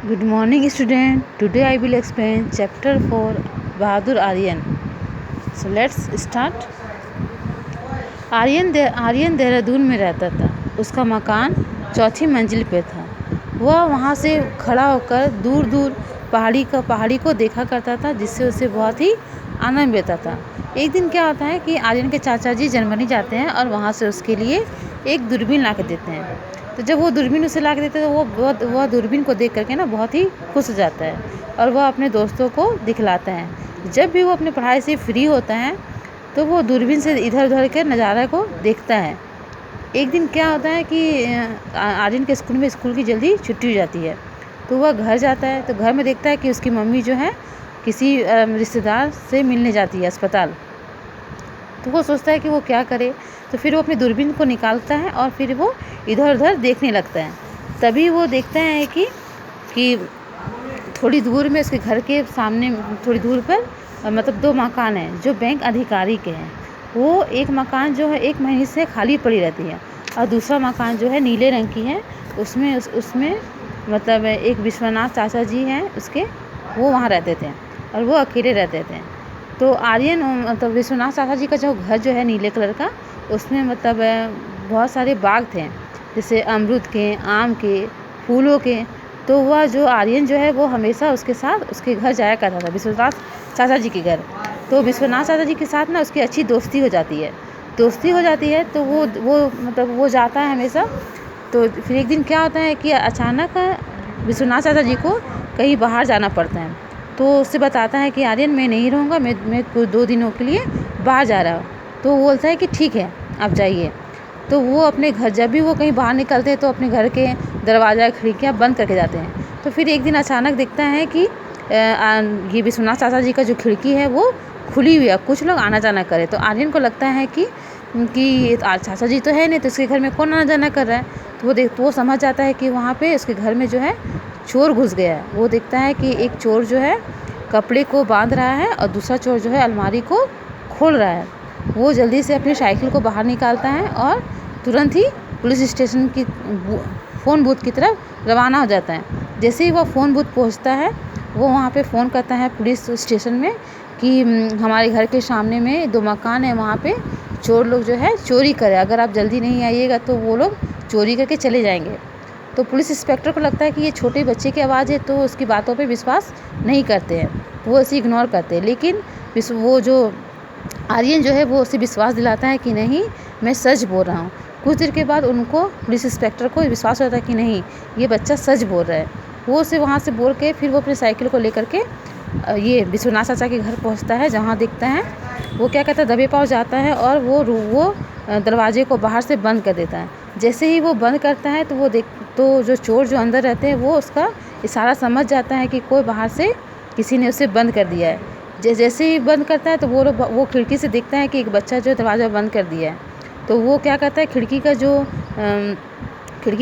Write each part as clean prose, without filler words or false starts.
Good morning student. Today I will explain chapter 4 Bahadur Aryan. So let's start. Aryan Dehradun में रहता था। उसका मकान चौथी मंजिल पे था। वह वहाँ से खड़ा होकर दूर दूर पहाड़ी को देखा करता था, जिससे उसे बहुत ही आनंद मिलता था। एक दिन क्या होता है कि आर्यन के चाचा जी जर्मनी जाते हैं और वहाँ से उसके लिए एक दूरबीन ला के देते हैं। तो जब वो दूरबीन उसे ला के देते हैं तो वह दूरबीन को देख करके ना बहुत ही खुश हो जाता है और वह अपने दोस्तों को दिखलाता है। जब भी वो अपने पढ़ाई से फ्री होता है तो वो दूरबीन से इधर उधर के नज़ारा को देखता है। एक दिन क्या होता है कि आर्यन के स्कूल की जल्दी छुट्टी हो जाती है, तो वह घर जाता है। तो घर में देखता है कि उसकी मम्मी जो है किसी रिश्तेदार से मिलने जाती है अस्पताल। तो वो सोचता है कि वो क्या करे, तो फिर वो अपनी दूरबीन को निकालता है और फिर वो इधर उधर देखने लगता है। तभी वो देखता है कि थोड़ी दूर में उसके घर के सामने थोड़ी दूर पर मतलब 2 मकान हैं जो बैंक अधिकारी के हैं। वो एक मकान जो है 1 महीने से खाली पड़ी रहती है और दूसरा मकान जो है नीले रंग की है। उसमें मतलब एक विश्वनाथ चाचा जी हैं उसके, वो वहाँ रहते थे और वो अकेले रहते थे। तो आर्यन मतलब विश्वनाथ चाचा जी का जो घर जो है नीले कलर का, उसमें मतलब बहुत सारे बाग थे, जैसे अमरूद के, आम के, फूलों के। तो वह जो आर्यन जो है वो हमेशा उसके साथ उसके घर जाया करता था, विश्वनाथ चाचा जी के घर। तो विश्वनाथ चाचा जी के साथ ना उसकी अच्छी दोस्ती हो जाती है। तो वो जाता है हमेशा। तो फिर एक दिन क्या होता है कि अचानक विश्वनाथ चाचा जी को कहीं बाहर जाना पड़ता है। तो उससे बताता है कि आर्यन मैं नहीं रहूँगा, मैं कुछ 2 दिनों के लिए बाहर जा रहा हूँ। तो वो बोलता है कि ठीक है आप जाइए। तो वो अपने घर जब भी वो कहीं बाहर निकलते हैं तो अपने घर के दरवाज़ा खिड़कियाँ बंद करके जाते हैं। तो फिर एक दिन अचानक दिखता है कि ये विश्वनाथ चाचा जी का जो खिड़की है वो खुली हुई है, कुछ लोग आना जाना करे। तो आर्यन को लगता है कि चाचा जी तो है नहीं, तो उसके घर में कौन आना जाना कर रहा है। तो वो समझ जाता है कि वहाँ पे उसके घर में जो है चोर घुस गया है। वो देखता है कि एक चोर जो है कपड़े को बांध रहा है और दूसरा चोर जो है अलमारी को खोल रहा है। वो जल्दी से अपनी साइकिल को बाहर निकालता है और तुरंत ही पुलिस स्टेशन की फ़ोन बूथ की तरफ रवाना हो जाता है। जैसे ही वह फ़ोन बूथ पहुंचता है, वो वहाँ पे फ़ोन करता है पुलिस स्टेशन में कि हमारे घर के सामने में 2 मकान है, वहाँ पे चोर लोग जो है चोरी करे, अगर आप जल्दी नहीं आइएगा तो वो लोग चोरी करके चले जाएंगे। तो पुलिस इंस्पेक्टर को लगता है कि ये छोटे बच्चे की आवाज़ है, तो उसकी बातों पे विश्वास नहीं करते हैं, वो इसे इग्नोर करते हैं। लेकिन वो जो आर्यन जो है वो उसे विश्वास दिलाता है कि नहीं मैं सच बोल रहा हूँ। कुछ देर के बाद उनको पुलिस इंस्पेक्टर को विश्वास होता है कि नहीं ये बच्चा सच बोल रहा है। वो उसे वहाँ से बोल के फिर वो अपनी साइकिल को लेकर के ये विश्वनाथ चाचा के घर पहुँचता है, जहाँ देखता है वो क्या कहता है दबे पाँव जाता है और वो दरवाजे को बाहर से बंद कर देता है। जैसे ही वो बंद करता है तो जो चोर जो अंदर रहते हैं वो उसका इशारा समझ जाता है कि कोई बाहर से किसी ने उसे बंद कर दिया है। जैसे ही बंद करता है तो वो खिड़की से देखता है कि एक बच्चा जो दरवाज़ा बंद कर दिया है। तो वो क्या करता है खिड़की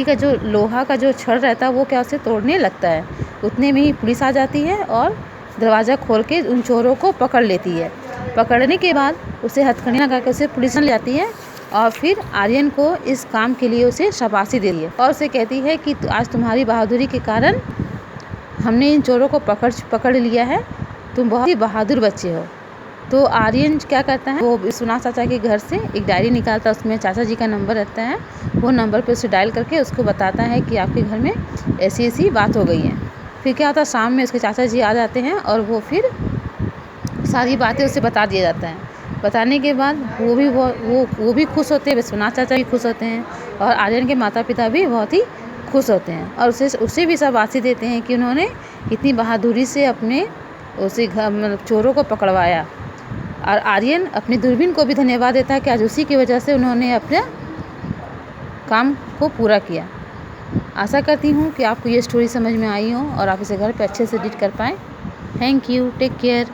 का जो लोहा का जो छड़ रहता है वो क्या उसे तोड़ने लगता है। उतने में ही पुलिस आ जाती है और दरवाज़ा खोल के उन चोरों को पकड़ लेती है। पकड़ने के बाद उसे हथकड़ी लगा के उसे पुलिस ले जाती है और फिर आर्यन को इस काम के लिए उसे शाबाशी दे दी है और उसे कहती है कि आज तुम्हारी बहादुरी के कारण हमने इन चोरों को पकड़ लिया है, तुम बहुत ही बहादुर बच्चे हो। तो आर्यन क्या करता है, वो विश्वनाथ चाचा के घर से एक डायरी निकालता है, उसमें चाचा जी का नंबर रहता है। वो नंबर पे उसे डायल करके उसको बताता है कि आपके घर में ऐसी ऐसी बात हो गई है। फिर क्या होता है, शाम में उसके चाचा जी आ जाते हैं और वो फिर सारी बातें उसे बता दिया जाता है। बताने के बाद वो भी खुश होते हैं, विश्वनाथ चाचा भी खुश होते हैं और आर्यन के माता पिता भी बहुत ही खुश होते हैं और उसे भी शाबाशी देते हैं कि उन्होंने इतनी बहादुरी से उसे मतलब चोरों को पकड़वाया। और आर्यन अपनी दूरबीन को भी धन्यवाद देता है कि आज उसी की वजह से उन्होंने अपने काम को पूरा किया। आशा करती हूँ कि आपको ये स्टोरी समझ में आई हो और आप इसे घर पे अच्छे से रीड कर पाएँ। Thank you, take care.